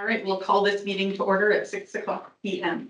All right, we'll call this meeting to order at 6:00 p.m.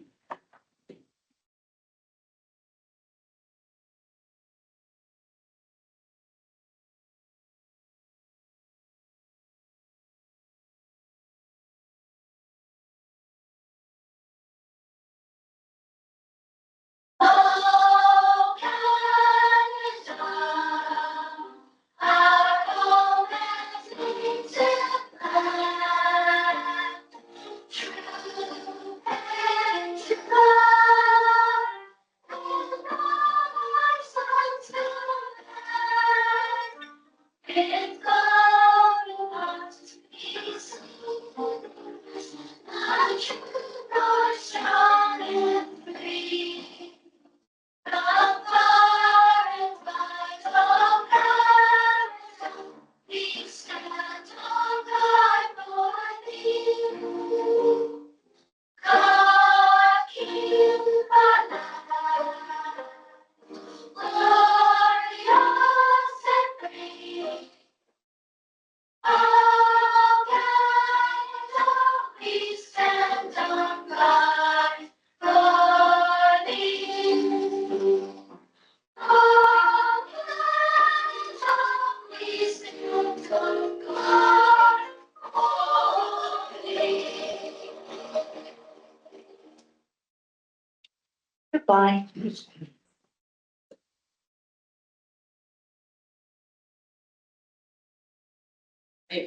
Goodbye.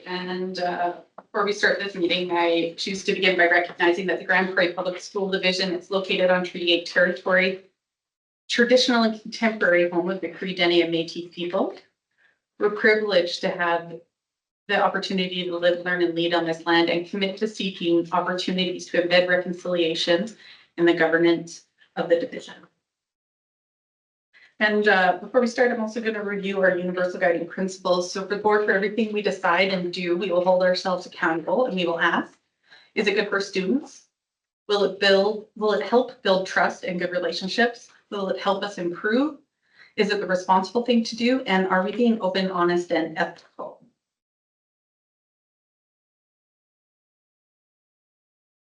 And before we start this meeting, I choose to begin by recognizing that the Grand Prairie Public School Division is located on Treaty 8 territory, traditional and contemporary home of the Cree, Dene, and Métis people. We're privileged to have the opportunity to live, learn, and lead on this land and commit to seeking opportunities to embed reconciliation in the governance of the division. And before we start, I'm also going to review our universal guiding principles. So for the board, for everything we decide and do, we will hold ourselves accountable and we will ask, is it good for students? Will it help build trust and good relationships? Will it help us improve? Is it the responsible thing to do? And are we being open, honest, and ethical?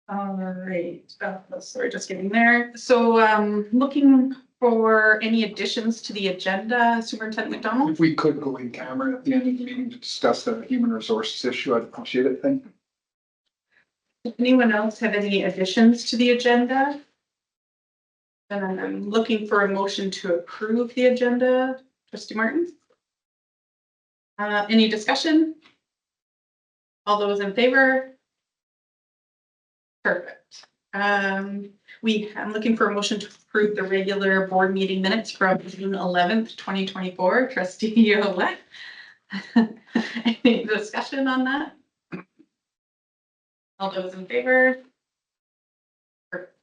All right, sorry, just getting there. So looking for any additions to the agenda, Superintendent McDonald? If we could go in camera at the end of the meeting to discuss the human resources issue, I'd appreciate it. Thank you. Does anyone else have any additions to the agenda? And I'm looking for a motion to approve the agenda. Trustee Martin? Any discussion? All those in favor? Perfect. I'm looking for a motion to approve the regular board meeting minutes from June 11th, 2024. Trustee Yolet. Any discussion on that? All those in favor? Perfect.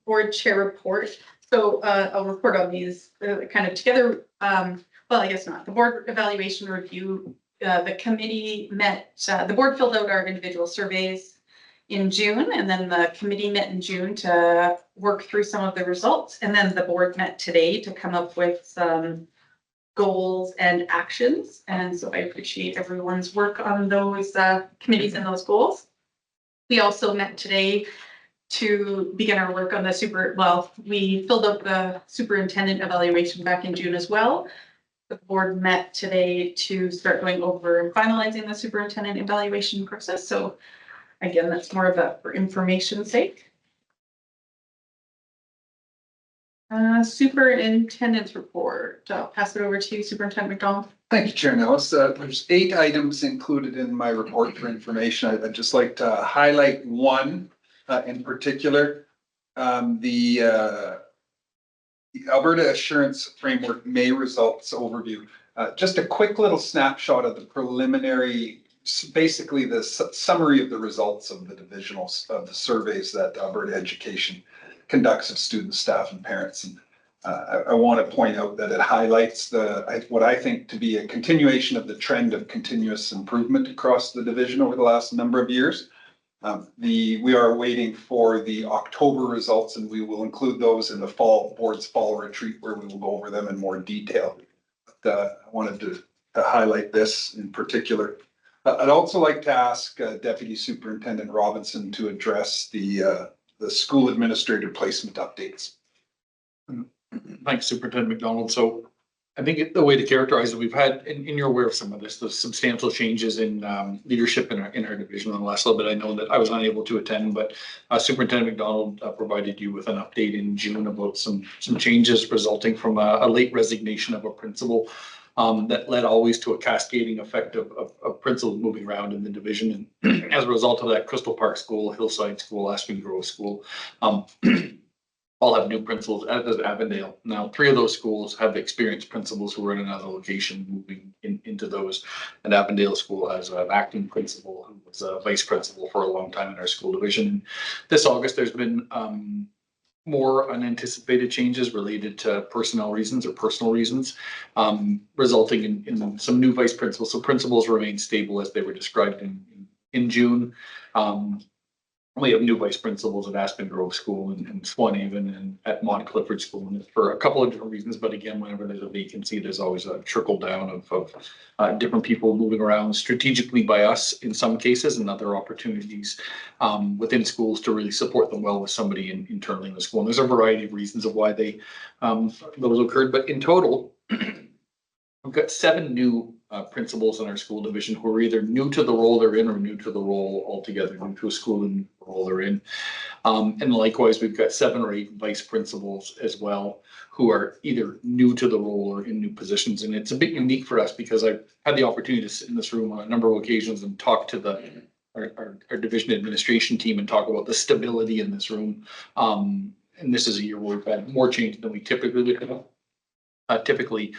Board chair report. So I'll report on these kind of together. Well, I guess not. The board evaluation review. The committee met, the board filled out our individual surveys in June, and then the committee met in June to work through some of the results. And then the board met today to come up with some goals and actions. And so I appreciate everyone's work on those committees and those goals. We also met today to begin our work on we filled out the superintendent evaluation back in June as well. The board met today to start going over and finalizing the superintendent evaluation process. So again, that's more of a for information's sake. Superintendent's report. I'll pass it over to you, Superintendent McDonald. Thank you, Chair Nellis. There's 8 items included in my report for information. I'd just like to highlight one in particular. The Alberta Assurance Framework May results overview. Just a quick little snapshot of the preliminary, basically the summary of the results of the divisional of the surveys that Alberta Education conducts of students, staff, and parents. And I want to point out that it highlights what I think to be a continuation of the trend of continuous improvement across the division over the last number of years. We are waiting for the October results, and we will include those in the board's fall retreat where we will go over them in more detail. But I wanted to highlight this in particular. I'd also like to ask Deputy Superintendent Robinson to address the school administrator placement updates. Thanks, Superintendent McDonald. So I think the way to characterize it, we've had, and you're aware of some of this, the substantial changes in leadership in our division in the last little bit. I know that I was unable to attend, but Superintendent McDonald provided you with an update in June about some changes resulting from a late resignation of a principal that led always to a cascading effect of principals moving around in the division. And as a result of that, Crystal Park School, Hillside School, Aspen Grove School, all have new principals, as does Avondale. Now, 3 of those schools have experienced principals who are in another location moving into those. And Avondale School has an acting principal who was a vice principal for a long time in our school division. This August, there's been more unanticipated changes related to personnel reasons or personal reasons, resulting in some new vice principals. So principals remain stable as they were described in June. We have new vice principals at Aspen Grove School and Swanhaven and at Mont Clifford School, and for a couple of different reasons. But again, whenever there's a vacancy, there's always a trickle down of different people moving around strategically by us in some cases, and other opportunities within schools to really support them well with somebody internally in the school. And there's a variety of reasons of why those occurred, but in total, we've got 7 new principals in our school division who are either new to the role they're in or new to the role altogether, new to a school and role they're in. And likewise, we've got 7 or 8 vice principals as well who are either new to the role or in new positions. And it's a bit unique for us because I've had the opportunity to sit in this room on a number of occasions and talk to our division administration team and talk about the stability in this room. And this is a year where we've had more change than we typically would have. Typically,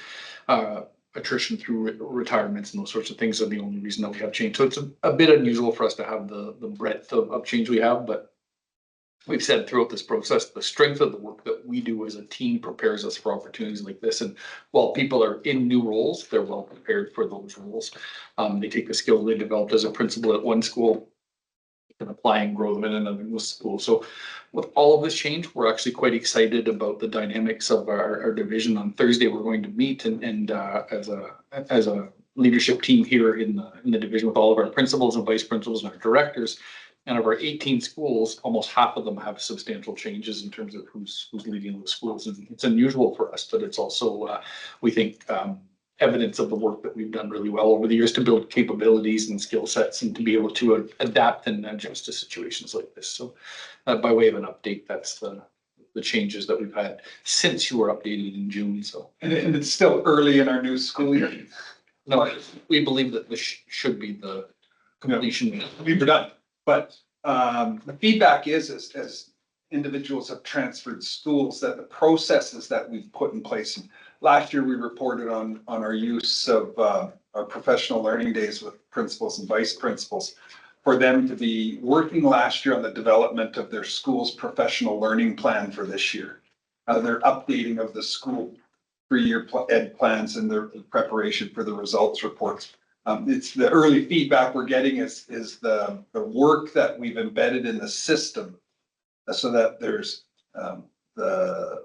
attrition through retirements and those sorts of things are the only reason that we have change. So it's a bit unusual for us to have the breadth of change we have, but we've said throughout this process, the strength of the work that we do as a team prepares us for opportunities like this. And while people are in new roles, they're well prepared for those roles. They take the skill they developed as a principal at one school and apply and grow them in another school. So with all of this change, we're actually quite excited about the dynamics of our division. On Thursday, we're going to meet and as a leadership team here in the division with all of our principals and vice principals and our directors. And of our 18 schools, almost half of them have substantial changes in terms of who's leading those schools. And it's unusual for us, but it's also, we think, evidence of the work that we've done really well over the years to build capabilities and skill sets and to be able to adapt and adjust to situations like this. So by way of an update, that's the changes that we've had since you were updated in June. So And it's still early in our new school year. no, we believe that this should be the completion. We're done. But the feedback is as individuals have transferred schools, that the processes that we've put in place. And last year, we reported on our use of our professional learning days with principals and vice principals, for them to be working last year on the development of their school's professional learning plan for this year. Their updating of the school 3-year ed plans and their preparation for the results reports. It's the early feedback we're getting is the work that we've embedded in the system, so that there's the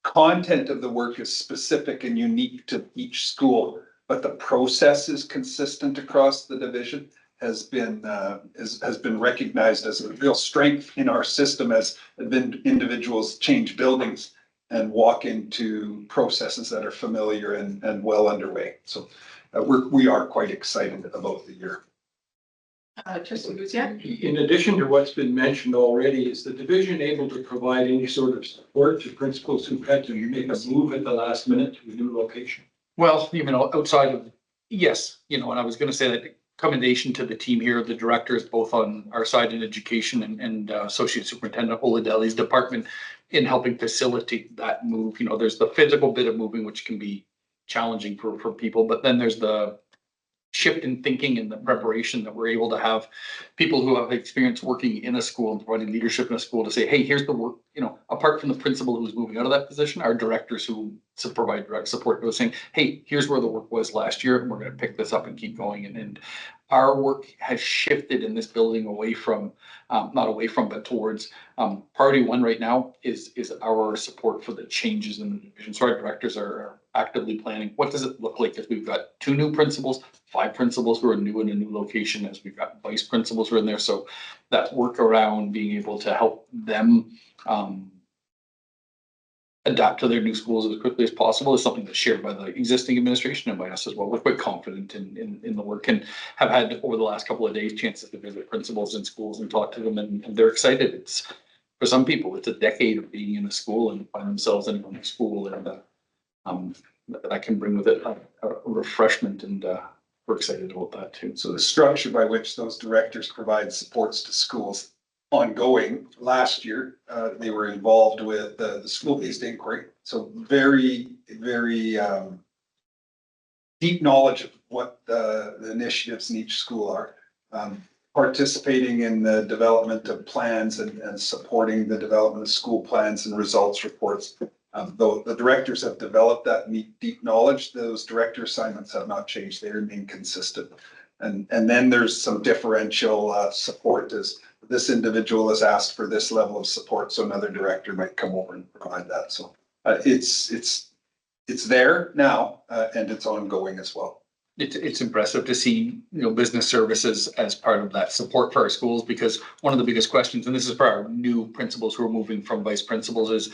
content of the work is specific and unique to each school, but the process is consistent across the division, has been recognized as a real strength in our system as individuals change buildings and walk into processes that are familiar and well underway. So we are quite excited about the year. Trustee Lucia? In addition to what's been mentioned already, is the division able to provide any sort of support to principals who've had to make a move at the last minute to a new location? Well, outside of, yes, and I was going to say that commendation to the team here, the directors, both on our side in education and Associate Superintendent Oladeli's department in helping facilitate that move. There's the physical bit of moving, which can be challenging for people, but then there's the shift in thinking and the preparation that we're able to have people who have experience working in a school and providing leadership in a school to say, hey, here's the work, apart from the principal who's moving out of that position, our directors who provide direct support was saying, hey, here's where the work was last year, and we're going to pick this up and keep going. And our work has shifted in this building away from, not away from, but towards priority one right now is our support for the changes in the division. So our directors are actively planning, what does it look like if we've got 2 new principals, 5 principals who are new in a new location, as we've got vice principals who are in there, so that work around being able to help them, adapt to their new schools as quickly as possible is something that's shared by the existing administration and by us as well. We're quite confident in the work, and have had over the last couple of days chances to visit principals in schools and talk to them, and they're excited. It's, for some people, it's a decade of being in a school and find themselves in a school, and that can bring with it a refreshment, and we're excited about that too. So the structure by which those directors provide supports to schools ongoing. Last year, they were involved with the school-based inquiry. So very, very deep knowledge of what the initiatives in each school are. Participating in the development of plans and supporting the development of school plans and results reports. Though the directors have developed that deep knowledge, those director assignments have not changed. They remain consistent. And then there's some differential support as this individual has asked for this level of support, so another director might come over and provide that. So it's there now, and it's ongoing as well. It's impressive to see, business services as part of that support for our schools, because one of the biggest questions, and this is for our new principals who are moving from vice principals, is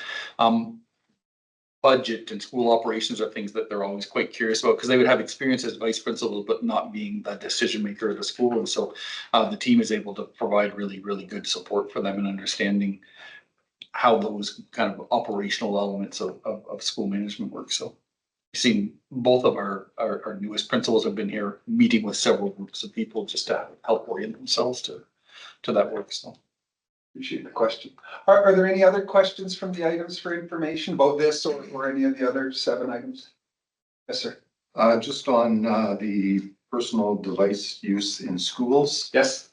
budget and school operations are things that they're always quite curious about, because they would have experience as vice principals, but not being the decision maker of the school. And so the team is able to provide really, really good support for them in understanding how those kind of operational elements of school management work. So we've seen both of our newest principals have been here meeting with several groups of people just to help orient themselves to that work. So Appreciate the question. Are there any other questions from the items for information about this or any of the other 7 items? Yes, sir. Just on the personal device use in schools. Yes.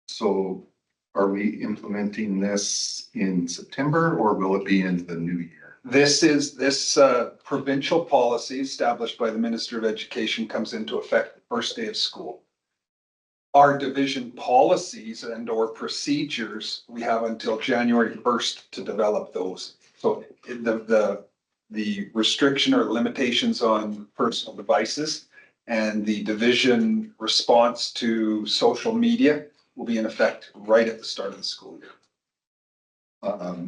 So are we implementing this in September, or will it be in the new year? This provincial policy established by the Minister of Education comes into effect the first day of school. Our division policies and or procedures, we have until January 1st to develop those. So the restriction or limitations on personal devices and the division response to social media will be in effect right at the start of the school year.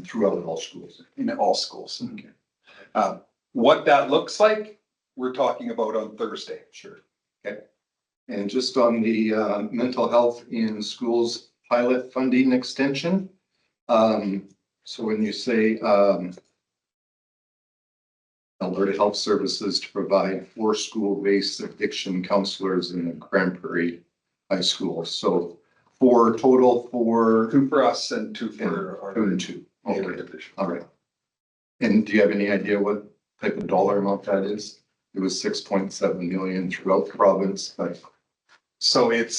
Throughout all schools. In all schools. Okay. What that looks like, we're talking about on Thursday. Sure. Okay. And just on the mental health in schools pilot funding extension. So when you say Alberta Health Services to provide 4 school-based addiction counselors in the Grand Prairie High School. So 4 total for 2 for us and 2 for our 2 and 2. other Okay. division. All right. And do you have any idea what type of dollar amount that is? It was 6.7 million throughout the province, but So it's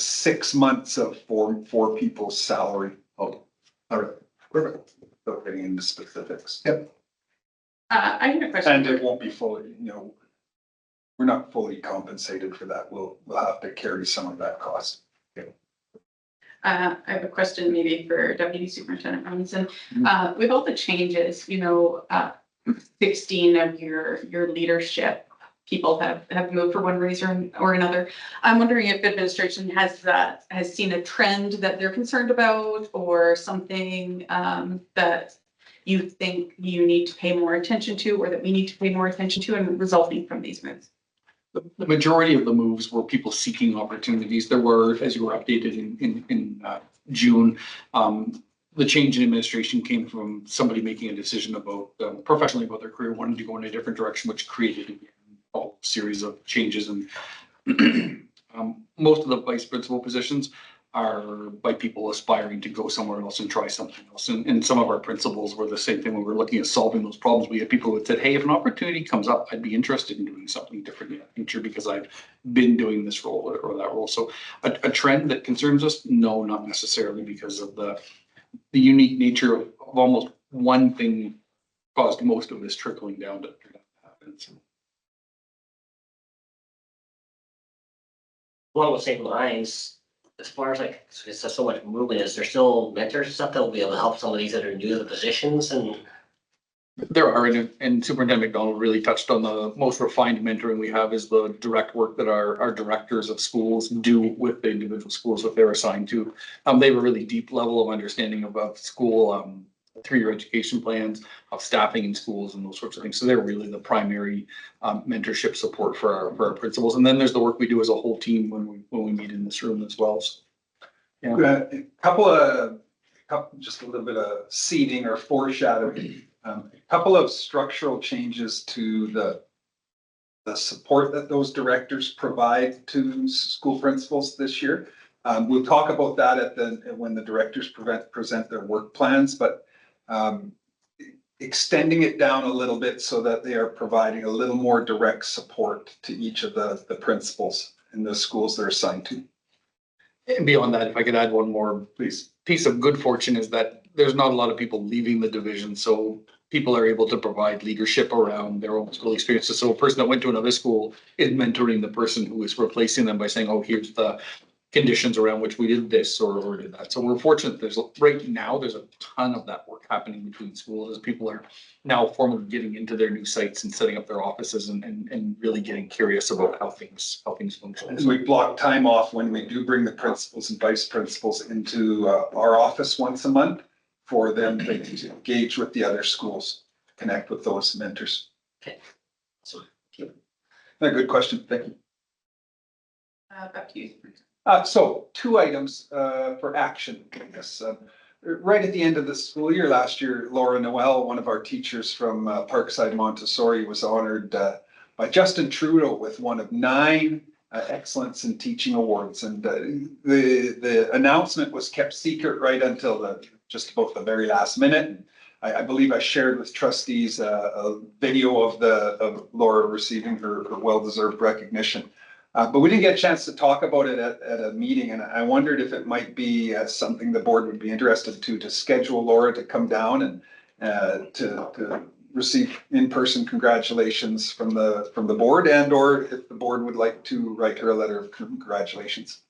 6 months of 4 people's salary. oh, all right. Perfect. Without getting into specifics. Yep. I have a question. And it won't be fully, we're not fully compensated for that. We'll have to carry some of that cost. I have a question maybe for Deputy Superintendent Robinson. With all the changes, 16 of your leadership people have moved for one reason or another. I'm wondering if administration has seen a trend that they're concerned about, or something that you think you need to pay more attention to, or that we need to pay more attention to, and resulting from these moves. the majority of the moves were people seeking opportunities. There were, as you were updated in June, the change in administration came from somebody making a decision about professionally about their career, wanting to go in a different direction, which created a whole series of changes. And most of the vice principal positions are by people aspiring to go somewhere else and try something else. And some of our principals were the same thing when we were looking at solving those problems. We had people that said, hey, if an opportunity comes up, I'd be interested in doing something different in the future because I've been doing this role or that role. So a trend that concerns us? No, not necessarily, because of the unique nature of almost one thing caused most of this trickling down to happen. So. Along the same lines, as far as it's so much movement, is there still mentors and stuff that will be able to help some of these that are new to the positions? And There are, and Superintendent McDonald really touched on the most refined mentoring we have is the direct work that our directors of schools do with the individual schools that they're assigned to. They have a really deep level of understanding of school, 3-year education plans, of staffing in schools and those sorts of things. So they're really the primary mentorship support for our principals. And then there's the work we do as a whole team when we meet in this room as well. So, yeah. Just a little bit of seeding or foreshadowing. A couple of structural changes to the support that those directors provide to school principals this year. We'll talk about that when the directors present their work plans, but extending it down a little bit so that they are providing a little more direct support to each of the principals in the schools they're assigned to. And beyond that, if I could add one more Please. piece of good fortune is that there's not a lot of people leaving the division. So people are able to provide leadership around their own school experiences. So a person that went to another school is mentoring the person who is replacing them by saying, oh, here's the conditions around which we did this or did that. So we're fortunate right now, there's a ton of that work happening between schools as people are now formally getting into their new sites and setting up their offices and really getting curious about how things function. And we block time off when we do bring the principals and vice principals into our office once a month for them to engage with the other schools, connect with those mentors. Okay. So, A good question. Thank you. Back to you. So 2 items for action, I guess. Right at the end of the school year last year, Laura Noel, one of our teachers from Parkside Montessori, was honored by Justin Trudeau with one of 9 Excellence in Teaching Awards. And the announcement was kept secret right until just about the very last minute. I believe I shared with trustees a video of Laura receiving her well-deserved recognition. But we didn't get a chance to talk about it at a meeting, and I wondered if it might be something the board would be interested to schedule Laura to come down and to receive in-person congratulations from the board, and or if the board would like to write her a letter of congratulations.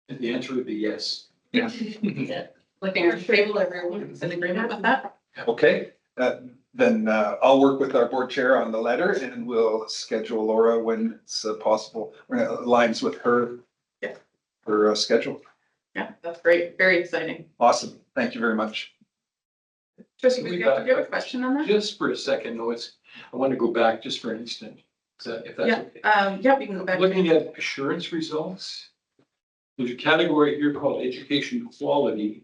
And the answer would be yes. Yeah. yeah, Looking at the table, everyone is in agreement with that? Okay, then I'll work with our board chair on the letter and we'll schedule Laura when it's possible, when it aligns with her. Yeah. Her schedule. Yeah, that's great. Very exciting. Awesome. Thank you very much. Trustee, do you have a question on that? Just for a second, though, I want to go back just for an instant. If that's Yeah, okay. yeah, we can go back. Looking at assurance results, there's a category here called education quality.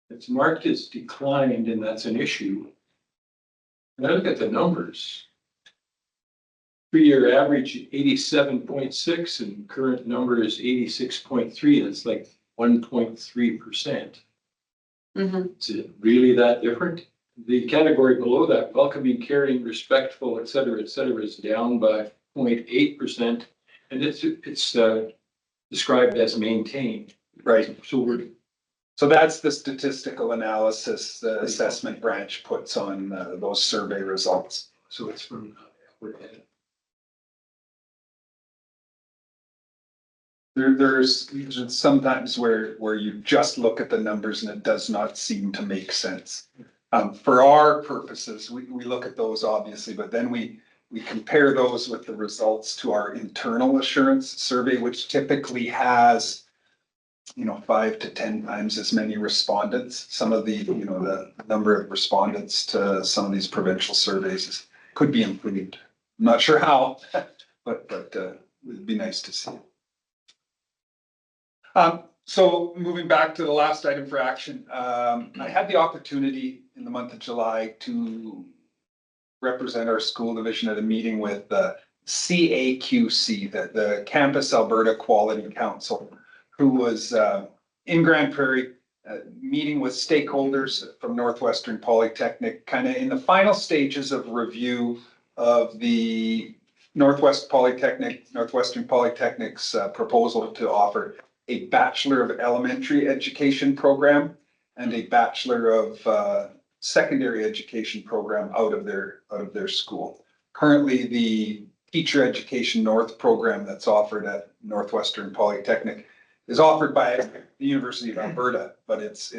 It's marked as declined, and that's an issue. And I look at the numbers. 3-year average 87.6 and current number is 86.3. That's like 1.3%. Mhm. Is it really that different? The category below that, welcoming, caring, respectful, et cetera, is down by 0.8%. And it's described as maintained. Right. So that's the statistical analysis the assessment branch puts on those survey results. So it's from. There's sometimes where you just look at the numbers and it does not seem to make sense. For our purposes, we look at those obviously, but then we compare those with the results to our internal assurance survey, which typically has 5 to 10 times as many respondents. Some of the number of respondents to some of these provincial surveys could be improved. I'm not sure how, but it'd be nice to see. So moving back to the last item for action, I had the opportunity in the month of July to represent our school division at a meeting with the CAQC, the Campus Alberta Quality Council, who was in Grand Prairie, meeting with stakeholders from Northwestern Polytechnic, kind of in the final stages of review of the Northwestern Polytechnic's proposal to offer a Bachelor of Elementary Education program and a Bachelor of Secondary Education program out of their school. Currently, the Teacher Education North program that's offered at Northwestern Polytechnic is offered by the University of Alberta, but it's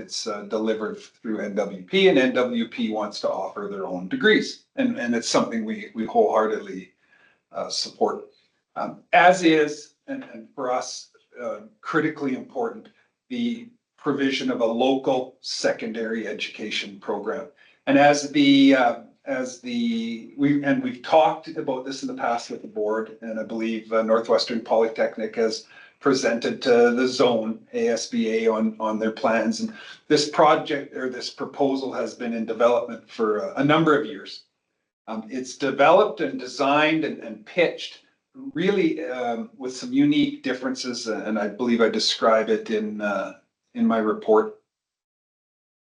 delivered through NWP, and NWP wants to offer their own degrees. And it's something we wholeheartedly support. As is, and for us, critically important, the provision of a local secondary education program. And we've talked about this in the past with the board, and I believe Northwestern Polytechnic has presented to the zone ASBA on their plans. And this project or this proposal has been in development for a number of years. It's developed and designed and pitched really with some unique differences, and I believe I describe it in my report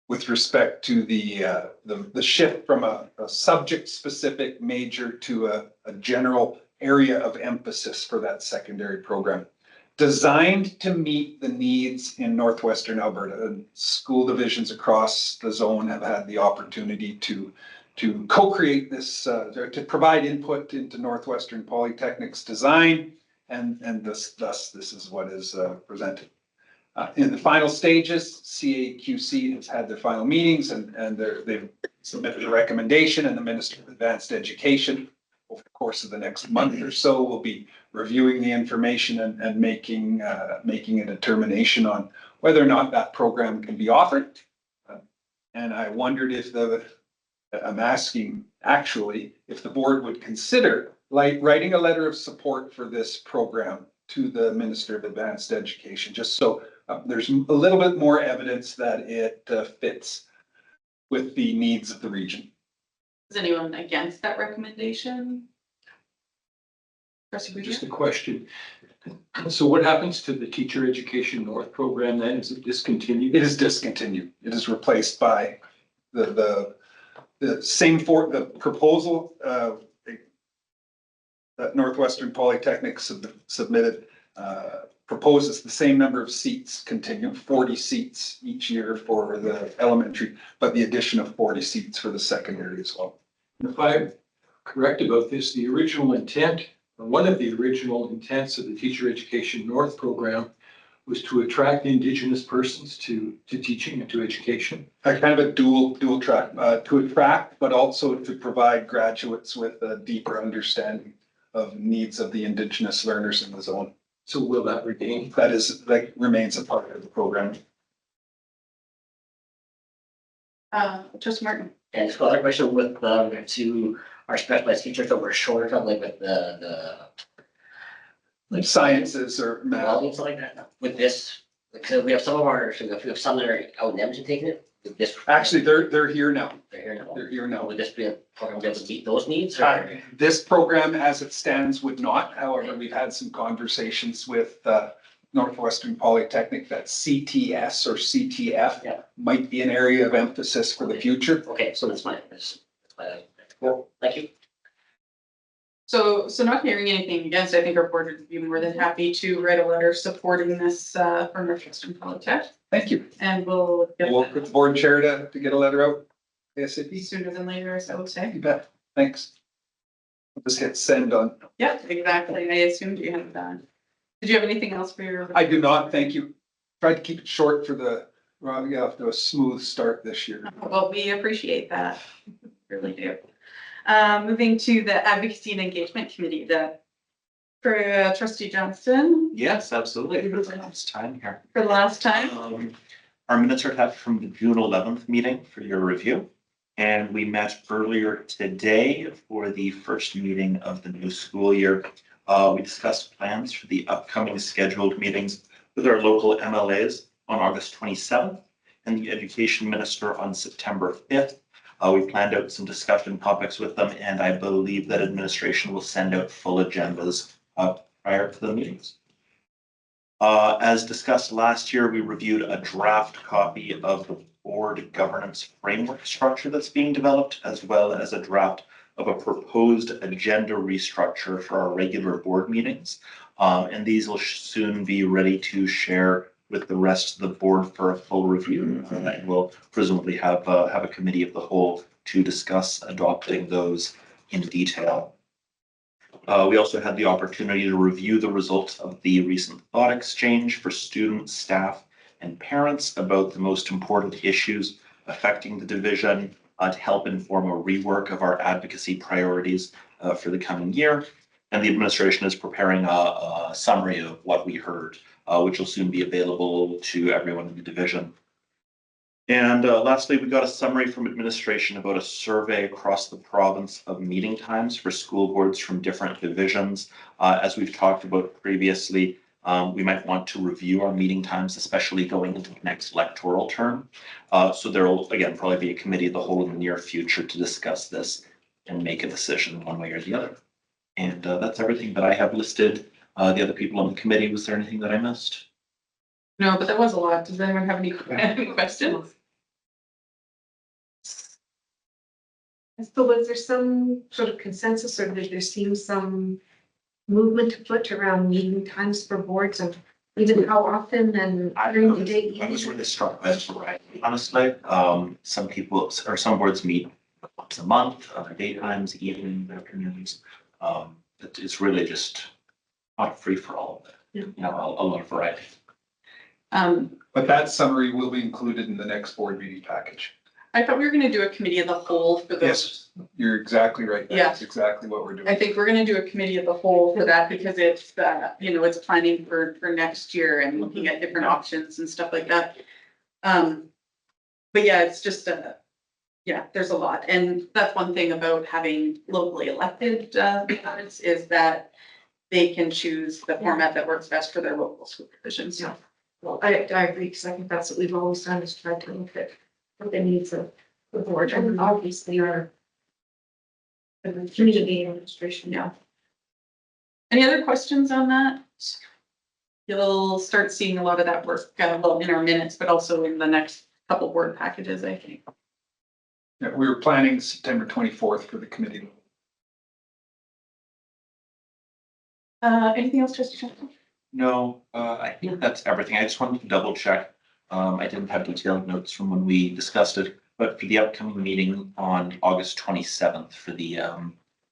with respect to the shift from a subject-specific major to a general area of emphasis for that secondary program, designed to meet the needs in Northwestern Alberta. And school divisions across the zone have had the opportunity to co-create this, to provide input into Northwestern Polytechnic's design, and thus this is what is presented. In the final stages, CAQC has had their final meetings, and they've submitted a recommendation, and the Minister of Advanced Education over the course of the next month or so will be reviewing the information and making a determination on whether or not that program can be offered. And I wondered I'm asking actually if the board would consider writing a letter of support for this program to the Minister of Advanced Education, just so there's a little bit more evidence that it fits with the needs of the region. Is anyone against that recommendation? Just a question. So what happens to the Teacher Education North program then? Is it discontinued? It is discontinued. It is replaced by the the proposal that Northwestern Polytechnic submitted proposes the same number of seats continue, 40 seats each year for the elementary, but the addition of 40 seats for the secondary as well. If I'm correct about this, the original intent, or one of the original intents of the Teacher Education North program was to attract Indigenous persons to teaching and to education. Kind of a dual track, to attract, but also to provide graduates with a deeper understanding of needs of the Indigenous learners in the zone. So will that remain? That remains a part of the program. Trustee Martin. And just another question with to our specialized teachers that we're short of, like with the Like sciences or math. volumes like that. With this, because we have some of our, so we have some that are out in Edmonton taking it. With this, Actually, they're here now. they're here now. They're here now. Would this be a program be able to meet those needs? Or? This program as it stands would not. However, we've had some conversations with Northwestern Polytechnic that CTS or CTF Yeah. might be an area of emphasis for the future. Okay, so that's fine. That's fine. Cool. Thank you. So not hearing anything against, I think our board would be more than happy to write a letter supporting this for Northwestern Polytech. Thank you. And we'll get We'll work with the board chair to get a letter out ASAP. sooner than later, as I would say. You bet. Thanks. I'll just hit send on. Yeah, exactly. I assumed you had that. Did you have anything else for your? I do not, thank you. Tried to keep it short for we're off to a smooth start this year. Well, we appreciate that. Really do. Moving to the Advocacy and Engagement Committee, for Trustee Johnston, Yes, absolutely. For the last time here. for the last time. Our minutes are kept from the June 11th meeting for your review. And we met earlier today for the first meeting of the new school year. We discussed plans for the upcoming scheduled meetings with our local MLAs on August 27th and the Education Minister on September 5th. We planned out some discussion topics with them, and I believe that administration will send out full agendas prior to the meetings. As discussed last year, we reviewed a draft copy of the board governance framework structure that's being developed, as well as a draft of a proposed agenda restructure for our regular board meetings. And these will soon be ready to share with the rest of the board for a full review. And we'll presumably have a committee of the whole to discuss adopting those in detail. We also had the opportunity to review the results of the recent thought exchange for students, staff, and parents about the most important issues affecting the division to help inform a rework of our advocacy priorities for the coming year. And the administration is preparing a summary of what we heard, which will soon be available to everyone in the division. And lastly, we got a summary from administration about a survey across the province of meeting times for school boards from different divisions. As we've talked about previously, we might want to review our meeting times, especially going into the next electoral term. So there will, again, probably be a committee of the whole in the near future to discuss this and make a decision one way or the other. And that's everything that I have listed. The other people on the committee, was there anything that I missed? No, but that was a lot. Does anyone have any questions? So was there some sort of consensus or did there seem some movement afoot around meeting times for boards and even how often and during the day? I was really struck by the variety, honestly. Some people, or some boards meet once a month, other daytimes, evenings, afternoons. It's really just not free for all of it, you know, a lot of variety. But that summary will be included in the next board meeting package. I thought we were gonna do a committee of the whole for those. Yes, you're exactly right. Yeah. That's exactly what we're doing. I think we're gonna do a committee of the whole for that because it's, you know, it's planning for next year and looking at different options and stuff like that. But yeah, it's just, yeah, there's a lot. And that's one thing about having locally elected, boards is that they can choose the format that works best for their local school divisions. Yeah. Well, I agree, because I think that's what we've always done is try to look at what the needs of the board and obviously our community administration. Yeah. Any other questions on that? You'll start seeing a lot of that work, well, in our minutes, but also in the next couple board packages, I think. Yeah, we were planning September 24th for the committee. Anything else, Trustee Johnson? No, I think that's everything. I just wanted to double check. I didn't have detailed notes from when we discussed it, but for the upcoming meeting on August 27th for the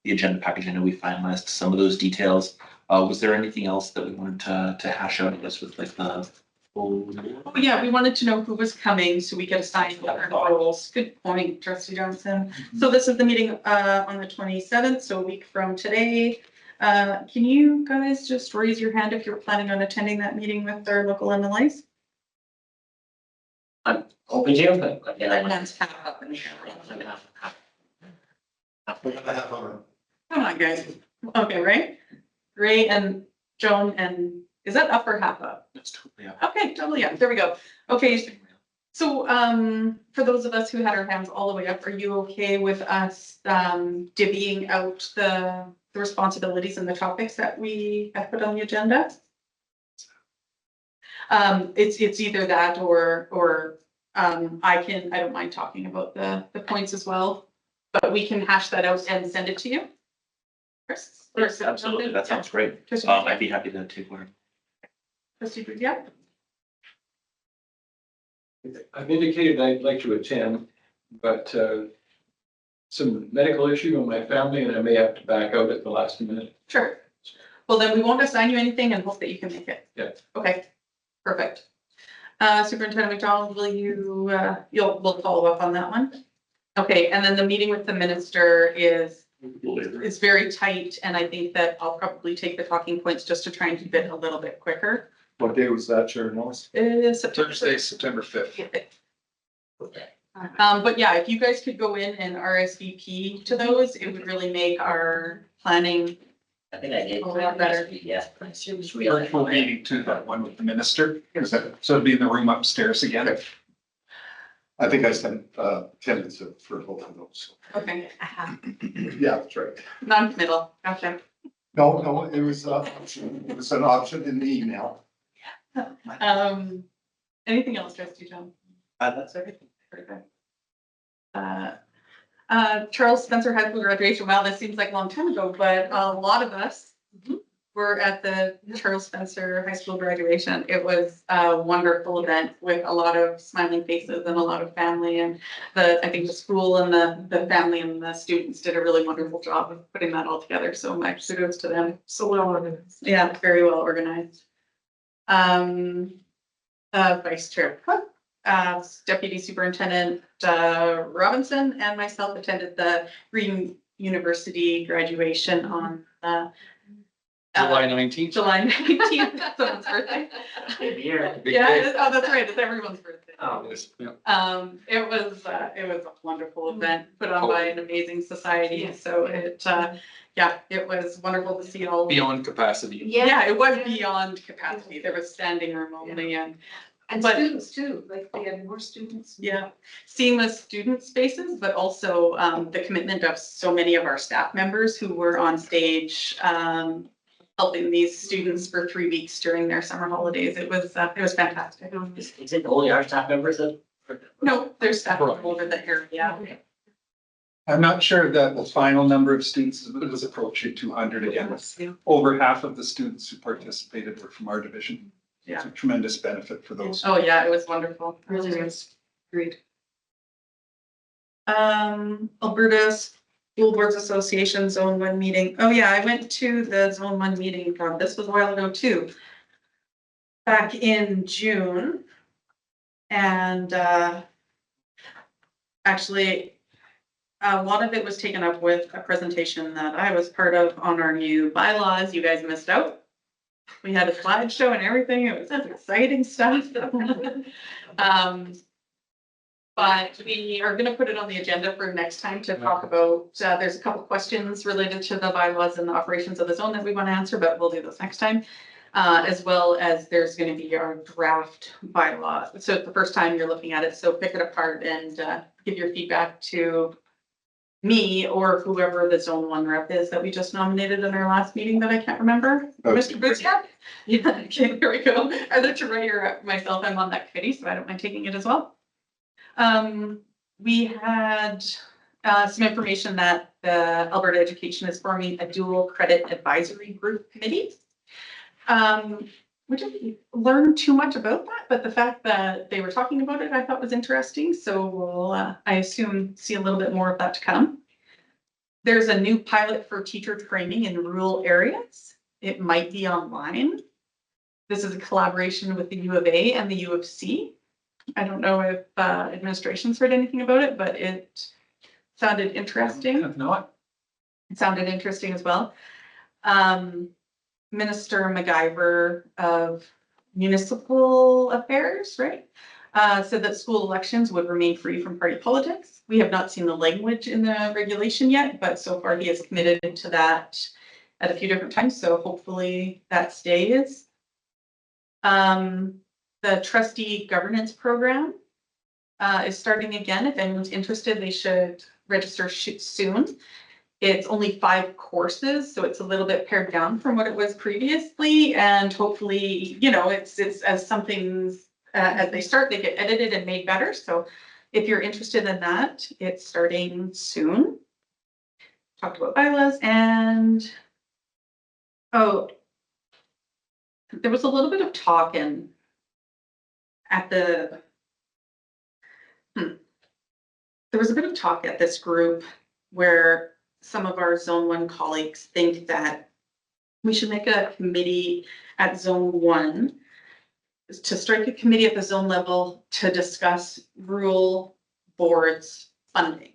agenda package, I know we finalized some of those details. Was there anything else that we wanted to hash out, I guess, with like the whole? Oh, yeah, we wanted to know who was coming so we could assign different roles. Good point, Trustee Johnson. So this is the meeting on the 27th, so a week from today. Can you guys just raise your hand if you're planning on attending that meeting with our local MLAs? I'm hoping to, but again, I want Hands half up in the air. Come on, guys. Okay, right? Ray and Joan and, is that up or half up? That's totally up. Okay, totally up. There we go. Okay, so for those of us who had our hands all the way up, are you okay with us divvying out the responsibilities and the topics that we have put on the agenda? It's either that or I don't mind talking about the points as well, but we can hash that out and send it to you. Chris? Or Yes, absolutely. That sounds great. Trustee I'd be happy to take one. Trustee Booth, yeah. I've indicated I'd like to attend, but some medical issue in my family and I may have to back out at the last minute. Sure. Well, then we won't assign you anything and hope that you can make it. Yeah. Okay, perfect. Superintendent McDonald, will you, we'll follow up on that one? Okay, and then the meeting with the minister is very tight, and I think that I'll probably take the talking points just to try and keep it a little bit quicker. What day was that, Chair Nelson? It is September. Thursday, September 5th. But yeah, if you guys could go in and RSVP to those, it would really make our planning. I think I did. A lot better. Yeah. Virtual meeting too, that one with the minister. So it'd be in the room upstairs again. I think I sent attendance for both of those. Okay, Yeah, that's right. non-committal, gotcha. No, it was an option. It was an option in the email. Anything else, Trustee John? That's everything. Perfect. Charles Spencer High School graduation. Wow, that seems like a long time ago, but a lot of us were at the Charles Spencer High School graduation. It was a wonderful event with a lot of smiling faces and a lot of family. And I think the school and the family and the students did a really wonderful job of putting that all together. So my kudos to them. So well organized. Yeah, very well organized. Vice Chair Cook, Deputy Superintendent Robinson, and myself attended the Green University graduation on July 19th. July 19th, someone's birthday. Here. Big Yeah, day. oh, that's right, it's everyone's birthday. Oh. Yes, yeah. It was a wonderful event put on by an amazing society, so it was wonderful to see all. Beyond capacity. Yeah, it was beyond capacity, there was standing room only and, And but- students too, like they had more students. yeah, seeing the student spaces, but also the commitment of so many of our staff members who were on stage helping these students for 3 weeks during their summer holidays. It was fantastic. Is it only our staff members that? No, there's staff Right. all over the area. I'm not sure that the final number of students, but it was approaching 200 again. Over half of the students who participated were from our division. It's a tremendous benefit for those. Oh, yeah, it was wonderful. Really was great. Alberta School Boards Association Zone 1 meeting. Oh, yeah, I went to the Zone 1 meeting. This was a while ago too. Back in June. And actually, a lot of it was taken up with a presentation that I was part of on our new bylaws. You guys missed out. We had a slideshow and everything. It was exciting stuff. But we are gonna put it on the agenda for next time to talk about, there's a couple questions related to the bylaws and the operations of the zone that we want to answer, but we'll do those next time. As well as there's gonna be our draft bylaw. So it's the first time you're looking at it, so pick it apart and give your feedback to me or whoever the zone 1 rep is that we just nominated in our last meeting that I can't remember. Mr. Buziak? Yeah, okay, there we go. Either to Ray or myself, I'm on that committee, so I don't mind taking it as well. We had some information that the Alberta Education is forming a dual credit advisory group committee. We didn't learn too much about that, but the fact that they were talking about it, I thought was interesting. So we'll, I assume, see a little bit more of that to come. There's a new pilot for teacher training in rural areas. It might be online. This is a collaboration with the U of A and the U of C. I don't know if administration's heard anything about it, but it sounded interesting. If not, It sounded interesting as well. Minister MacGyver of Municipal Affairs, right? Said that school elections would remain free from party politics. We have not seen the language in the regulation yet, but so far he has committed to that at a few different times, so hopefully that stays. The trustee governance program is starting again. If anyone's interested, they should register soon. It's only 5 courses, so it's a little bit pared down from what it was previously, and hopefully, you know, it's as some things as they start, they get edited and made better. So if you're interested in that, it's starting soon. Talked about bylaws and there was a little bit of talking at the there was a bit of talk at this group where some of our Zone 1 colleagues think that we should make a committee at Zone 1 to strike a committee at the zone level to discuss rural boards funding.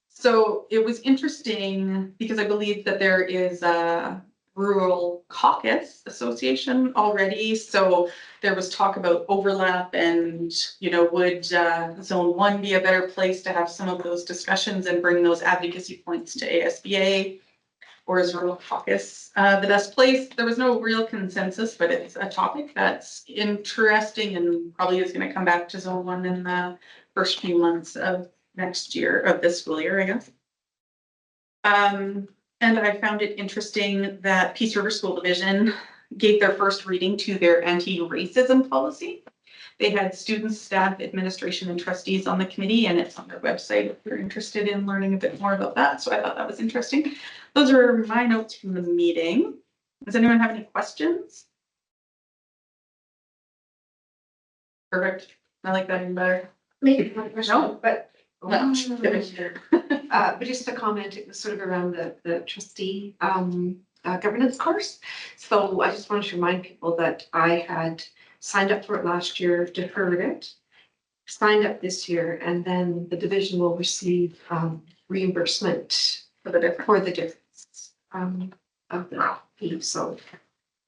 So it was interesting because I believe that there is a rural caucus association already. So there was talk about overlap and, you know, would Zone 1 be a better place to have some of those discussions and bring those advocacy points to ASBA? Or is rural caucus the best place? There was no real consensus, but it's a topic that's interesting and probably is going to come back to Zone 1 in the first few months of next year, of this school year, I guess. And I found it interesting that Peace River School Division gave their first reading to their anti-racism policy. They had students, staff, administration, and trustees on the committee, and it's on their website if you're interested in learning a bit more about that. So I thought that was interesting. Those are my notes from the meeting. Does anyone have any questions? Perfect. I like that even better. Maybe one question, No. but. No. But just a comment, it was sort of around the trustee, governance course. So I just wanted to remind people that I had signed up for it last year, deferred it, signed up this year, and then the division will receive, reimbursement For the difference. for the difference, of the fee. So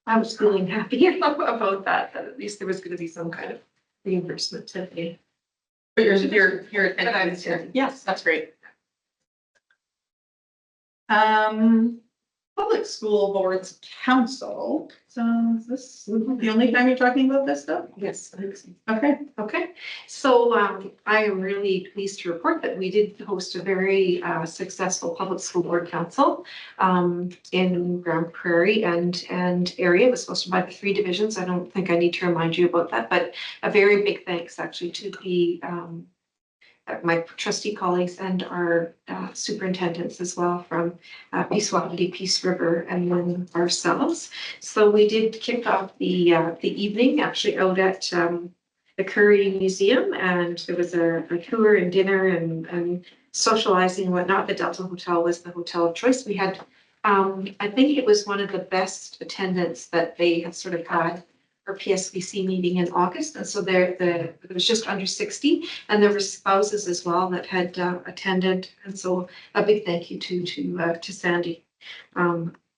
I was feeling happy about that at least there was gonna be some kind of reimbursement to pay. But you're But I was attending. here. Yes, that's great. Public School Boards Council. So is this the only time you're talking about this stuff? Yes, I think so. Okay. Okay, so I am really pleased to report that we did host a very successful public school board council in Grand Prairie and area. It was hosted by the 3 divisions. I don't think I need to remind you about that, but a very big thanks actually to the my trustee colleagues and our superintendents as well from Peace Wapiti, Peace River, and then ourselves. So we did kick off the evening actually out at the Curry Museum, and there was a tour and dinner and socializing and whatnot. The Delta Hotel was the hotel of choice. We had, I think it was one of the best attendance that they have sort of had for PSBC meeting in August. And so it was just under 60, and there were spouses as well that had attended. And so a big thank you to Sandy.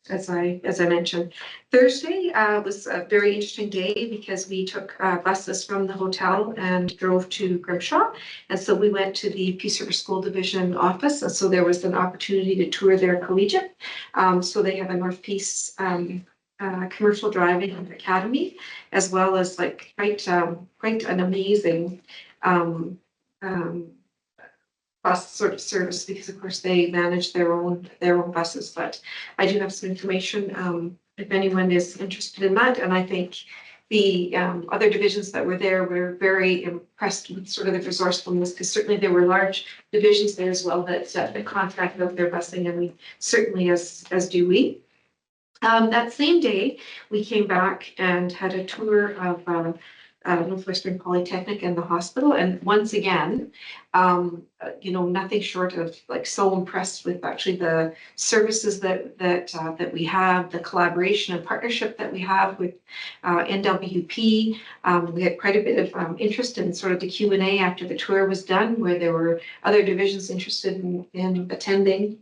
As I mentioned, Thursday was a very interesting day because we took buses from the hotel and drove to Grimshaw. And so we went to the Peace River School Division office. And so there was an opportunity to tour their collegiate. So they have a North Peace commercial driving academy, as well as like quite an amazing bus sort of service, because of course they manage their own buses. But I do have some information if anyone is interested in that. And I think the other divisions that were there were very impressed with sort of the resourcefulness, because certainly there were large divisions there as well that contract out their busing, and we certainly as do we. That same day, we came back and had a tour of Northwestern Polytechnic and the hospital. And once again, nothing short of like so impressed with actually the services that we have, the collaboration and partnership that we have with NWP. We had quite a bit of interest in sort of the Q&A after the tour was done, where there were other divisions interested in attending.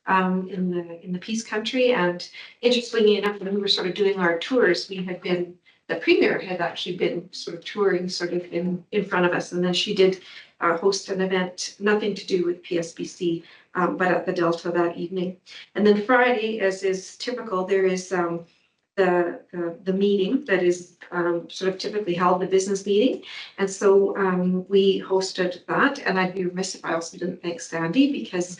In the Peace Country. And interestingly enough, when we were sort of doing our tours, the premier had actually been sort of touring sort of in front of us. And then she did host an event, nothing to do with PSBC, but at the Delta that evening. And then Friday, as is typical, there is the meeting that is sort of typically held, the business meeting. And so we hosted that, and I'd be remiss if I also didn't thank Sandy, because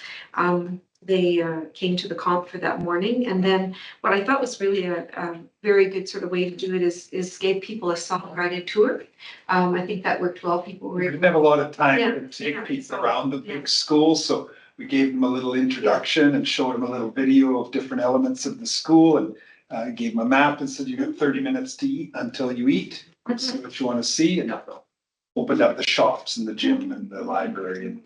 they came to the comp for that morning. And then what I thought was really a very good sort of way to do it is give people a soft guided tour. I think that worked well. People were We able didn't have a lot of time Yeah, to take yeah, people so, around the yeah. big school, so we gave them a little introduction and showed them a little video of different elements of the school, and gave them a map and said, you got 30 minutes to eat until you eat. See what you want to see, and opened up the shops and the gym and the library and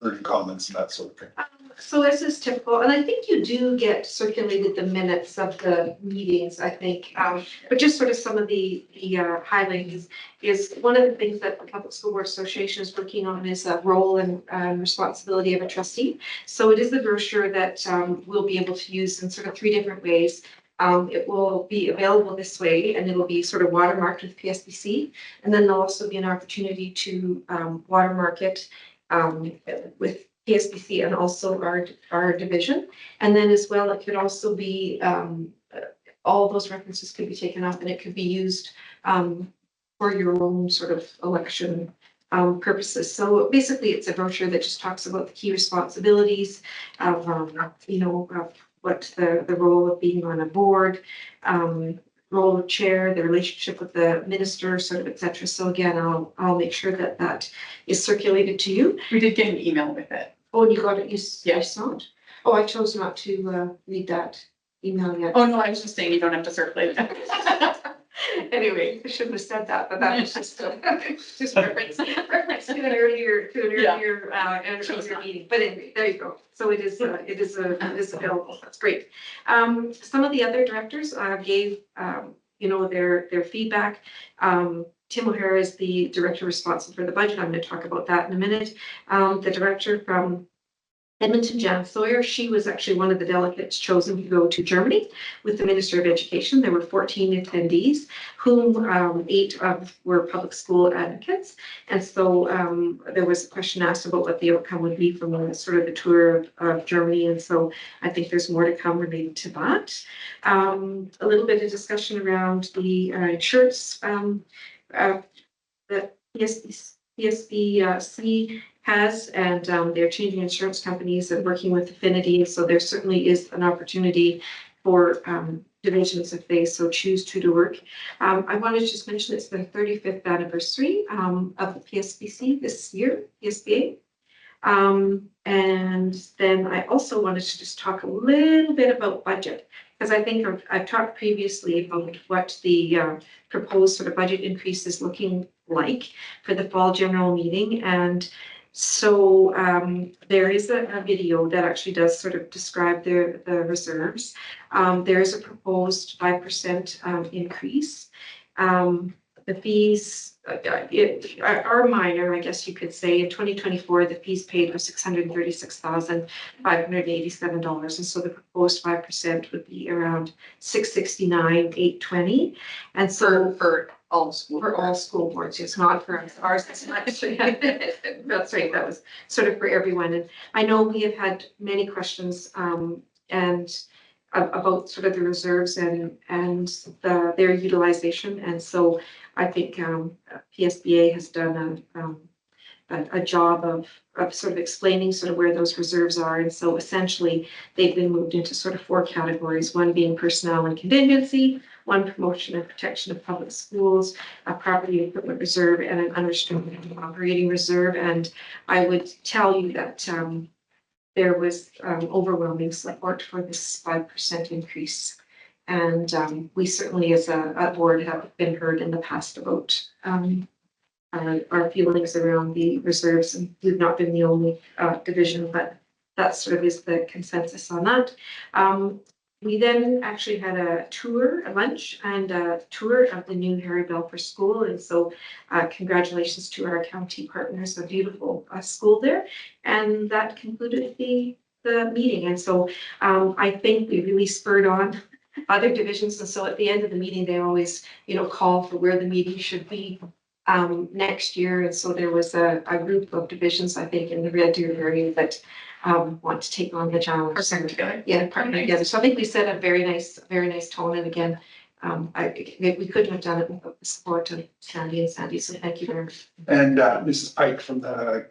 learning commons and that sort of thing. So this is typical, and I think you do get circulated the minutes of the meetings, I think. But just sort of some of the highlights is one of the things that the Public School Board Association is working on is a role and responsibility of a trustee. So it is a brochure that we'll be able to use in sort of 3 different ways. It will be available this way, and it'll be sort of watermarked with PSBC. And then there'll also be an opportunity to watermark it with PSBC and also our division. And then as well, it could also be, all those references could be taken up, and it could be used for your own sort of election purposes. So basically, it's a brochure that just talks about the key responsibilities of, of what the role of being on a board, role of chair, the relationship with the minister, sort of, et cetera. So again, I'll make sure that is circulated to you. We did get an email with it. Oh, and you got it, you Yeah. saw it? Oh, I chose not to read that. email yet. Oh, no, I was just saying you don't have to circulate it. Anyway, I shouldn't have said that, but that was just reference to an earlier, Yeah. an earlier meeting. But anyway, there you go. So it is available. That's great. Some of the other directors gave, their feedback. Tim O'Hara is the director responsible for the budget. I'm going to talk about that in a minute. The director from Edmonton, Jan Sawyer, she was actually one of the delegates chosen to go to Germany with the Minister of Education. There were 14 attendees, whom 8 of were public school advocates. And so there was a question asked about what the outcome would be from the tour of Germany. And so I think there's more to come related to that. A little bit of discussion around the insurance that PSBC has, and they're changing insurance companies and working with Affinity. So there certainly is an opportunity for divisions if they so choose to work. I wanted to just mention it's the 35th anniversary of the PSBC this year, PSBA. And then I also wanted to just talk a little bit about budget, because I think I've talked previously about what the proposed budget increase is looking like for the fall general meeting. And so there is a video that actually does describe the reserves. There is a proposed 5% increase. The fees are minor, I guess you could say. In 2024, the fees paid were $636,587, and so the proposed 5% would be around $669,820. And so For all school. for all school boards, it's not for ours. It's not. That's right. That was for everyone. And I know we have had many questions and about the reserves and their utilization. And so I think PSBA has done a job of explaining where those reserves are. And so essentially they've been moved into 4 categories, one being personnel and contingency, one promotion and protection of public schools, a property equipment reserve, and an unrestricted operating reserve. And I would tell you that there was overwhelming support for this 5% increase. And we certainly as a board have been heard in the past about our feelings around the reserves, and we've not been the only division, but that is the consensus on that. We then actually had a lunch and a tour of the new Harry Belfer School. And so congratulations to our county partners, a beautiful school there. And that concluded the meeting. And so I think we really spurred on other divisions. And so at the end of the meeting, they always, call for where the meeting should be next year. And so there was a group of divisions, I think, in the Red Deer area that want to take on the challenge. Partner together. Yeah, partner together. So I think we set a very nice tone. And again, we couldn't have done it without the support of Sandy. So thank you very much. And Mrs. Pike from the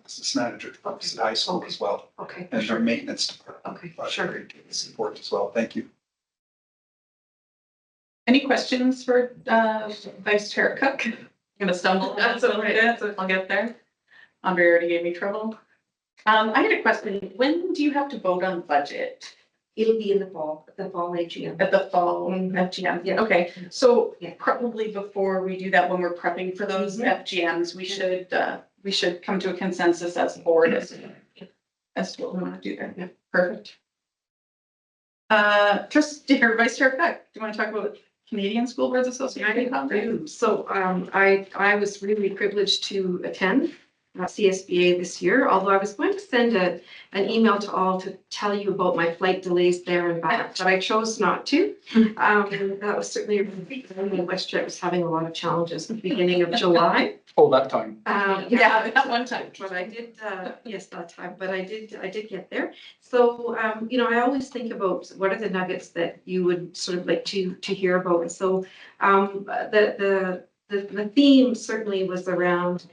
business manager at high school as well, Okay, and our sure. maintenance department. Okay, provided sure. great support as well. Thank you. Any questions for Vice Chair Cook? I'm gonna stumble. That's okay. I'll get there. Andre already gave me trouble. I had a question. When do you have to vote on budget? It'll be in the fall AGM. At the fall FGM? Yeah. Okay, so Yeah. probably before we do that, when we're prepping for those FGMs, we should come to a consensus as a board as to what we want to do there. Yeah, perfect. Vice Chair Cook, do you want to talk about Canadian School Boards Association? I do. So I was really privileged to attend CSBA this year, although I was going to send an email to all to tell you about my flight delays there and back, but I chose not to. That was certainly a relief. WestJet was having a lot of challenges at the beginning of July. Oh, that time. Yeah, that one time. But I did, yes, that time, but I did get there. So, I always think about what are the nuggets that you would like to hear about. And so, the theme certainly was around,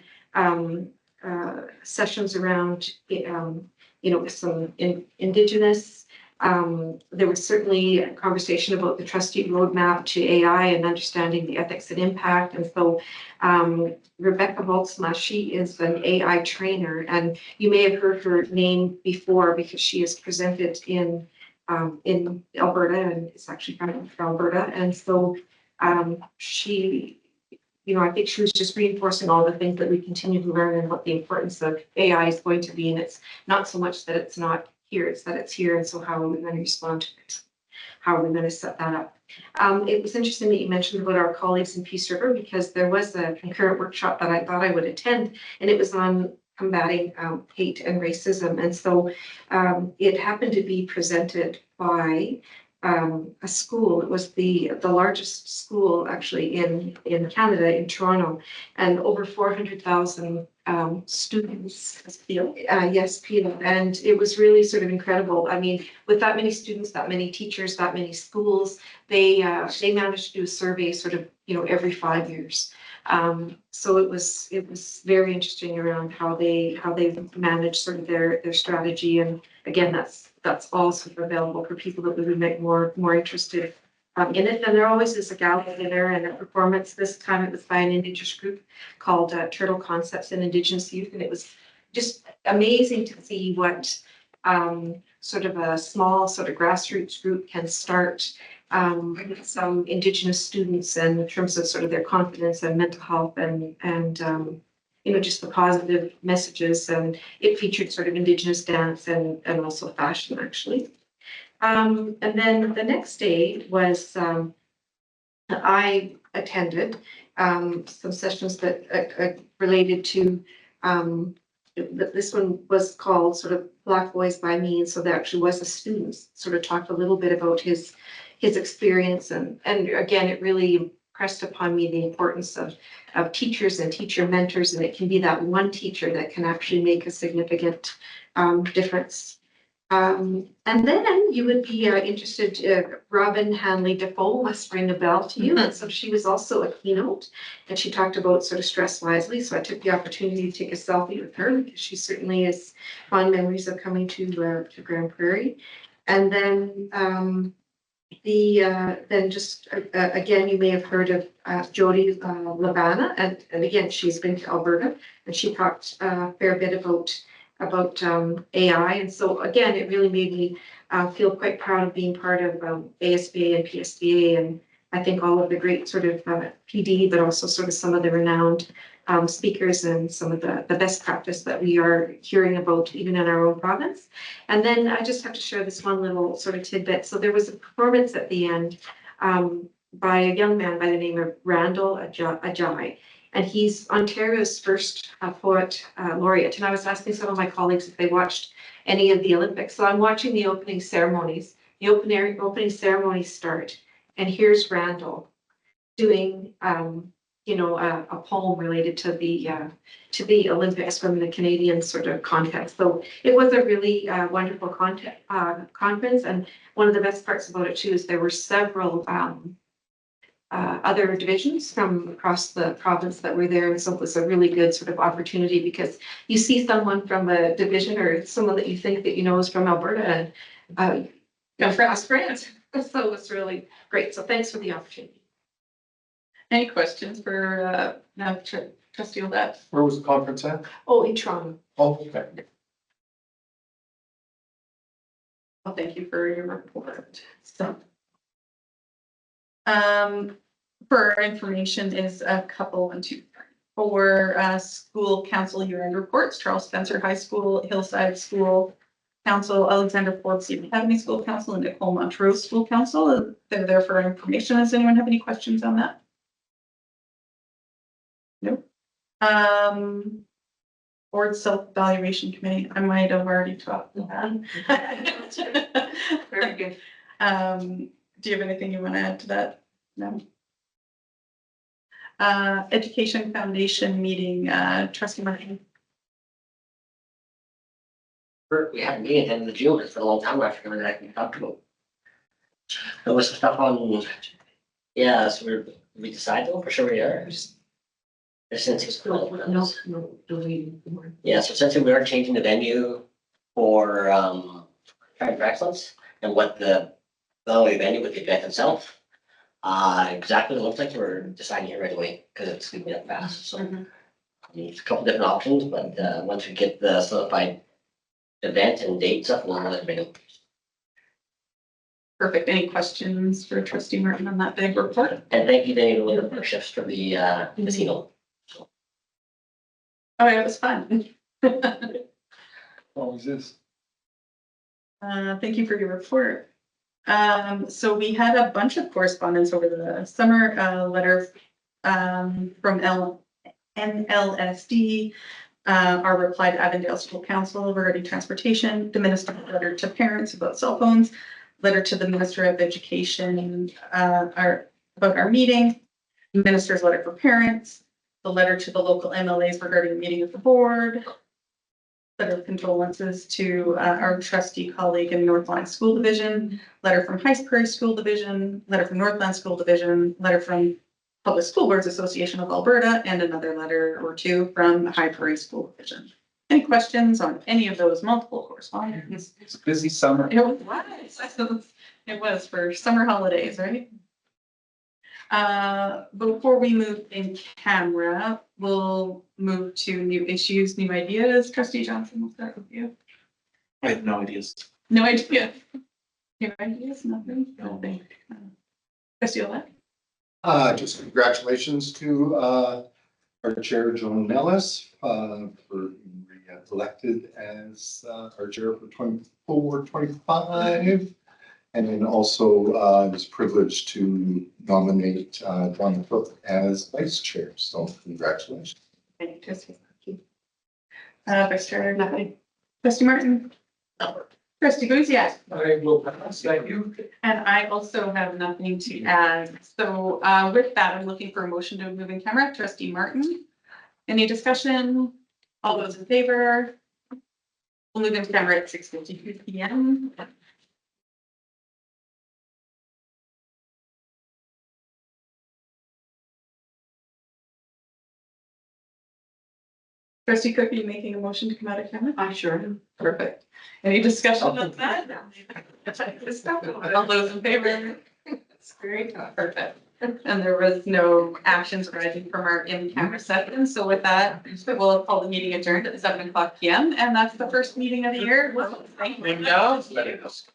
sessions around, some Indigenous. There was certainly a conversation about the trustee roadmap to AI and understanding the ethics and impact. And so Rebecca Volksma, she is an AI trainer, and you may have heard her name before because she has presented in in Alberta, and it's actually from Alberta. And so she, I think she was just reinforcing all the things that we continue to learn and what the importance of AI is going to be. And it's not so much that it's not here, it's that it's here. And so how are we going to respond to it? How are we going to set that up? It was interesting that you mentioned about our colleagues in Peace River, because there was a concurrent workshop that I thought I would attend, and it was on combating hate and racism. And so it happened to be presented by a school. It was the largest school actually in Canada, in Toronto, and over 400,000 students. Yes, Peel. And it was really sort of incredible. I mean, with that many students, that many teachers, that many schools, they managed to do a survey sort of, every 5 years. So it was very interesting around how they manage sort of their strategy. And again, that's all sort of available for people that would make more interested in it. And there always is a gala dinner and a performance. This time it was by an Indigenous group called Turtle Concepts and Indigenous Youth, and it was just amazing to see what sort of a small sort of grassroots group can start with some Indigenous students, and in terms of sort of their confidence and mental health and just the positive messages. And it featured sort of Indigenous dance and also fashion, actually. And then the next day was I attended some sessions that related to this one was called sort of Black Boys by Me. And so there actually was a student sort of talked a little bit about his experience. And again, it really impressed upon me the importance of teachers and teacher mentors. And it can be that one teacher that can actually make a significant difference. And then you would be interested, Robin Hanley Defoe must ring a bell to you. And so she was also a keynote, and she talked about sort of stress wisely. So I took the opportunity to take a selfie with her, because she certainly has fond memories of coming to Grand Prairie. And then again, you may have heard of Jody Labana, and again, she's been to Alberta, and she talked a fair bit about AI. And so again, it really made me feel quite proud of being part of ASBA and PSBA, and I think all of the great sort of PD, but also sort of some of the renowned speakers and some of the best practice that we are hearing about even in our own province. And then I just have to share this one little sort of tidbit. So there was a performance at the end by a young man by the name of Randall Ajay. And he's Ontario's first poet laureate. And I was asking some of my colleagues if they watched any of the Olympics. So I'm watching the opening ceremonies. The opening ceremonies start, and here's Randall doing, a poem related to the Olympics from the Canadian sort of context. So it was a really wonderful conference. And one of the best parts about it too is there were several other divisions from across the province that were there. And so it was a really good sort of opportunity, because you see someone from a division or someone that you think that is from Alberta, and across France. So it was really great. So thanks for the opportunity. Any questions for Trustee Odette? Where was the conference at? Oh, in Toronto. Oh, okay. Well, thank you for your report. So, for our information is a couple, 1, 2, 3, 4 school council year-end reports: Charles Spencer High School, Hillside School Council, Alexander Forbes Academy School Council, and Nicole Montrose School Council. They're there for our information. Does anyone have any questions on that? Nope. Board Self-Evaluation Committee, I might have already talked to that. Very good. Do you have anything you want to add to that? No. Education Foundation meeting, Trustee Martin. We had a meeting at the end of June. It's been a long time. I forgot that I can talk about. There was some stuff on, yeah, so we decided, for sure we are. Since it's cool. Yeah, so since we are changing the venue for Tribe for Excellence, and what not only the venue, but the event itself, exactly what it looks like, we're deciding here right away, because it's gonna be up fast. So there's a couple different options, but once we get the solidified event and date stuff, we'll let everybody know. Perfect. Any questions for trustee Martin on that big report? And thank you, Dave, for the shifts for the casino. Oh, it was fun. Always is. Thank you for your report. So we had a bunch of correspondence over the summer, letter from NLSD, our reply to Avondale School Council regarding transportation, the minister's letter to parents about cell phones, letter to the Minister of Education, about our meeting, minister's letter for parents, the letter to the local MLAs regarding the meeting of the board, letter of condolences to our trustee colleague in Northland School Division, letter from High Prairie School Division, letter from Northland School Division, letter from Public School Boards Association of Alberta, and another letter or two from High Prairie School Division. Any questions on any of those multiple correspondence? It's a busy summer. It was. It was for summer holidays, right? Before we move in camera, we'll move to new issues, new ideas. Trustee Johnson, we'll start with you. I have no ideas. No idea. New ideas, nothing? Nothing. Trustee Olet? Just congratulations to, our chair, Joan Nellis, for being elected as, our chair for 24-25. And then also, I was privileged to nominate, John Cook as vice chair. So congratulations. Thank you, Trustee. Vice Chair, nothing. Trustee Martin? Trustee Guziak? I will pass, thank you. And I also have nothing to add. So with that, I'm looking for a motion to move in camera. Trustee Martin? Any discussion? All those in favor? We'll move into camera at 6:52 PM. Trustee Cook, are you making a motion to come out of camera? Sure am. Perfect. Any discussion on that? All those in favor? That's great. Perfect. And there was no actions arising from our in-camera session. So with that, we'll call the meeting adjourned at 7:00 PM. And that's the first meeting of the year. Thank you.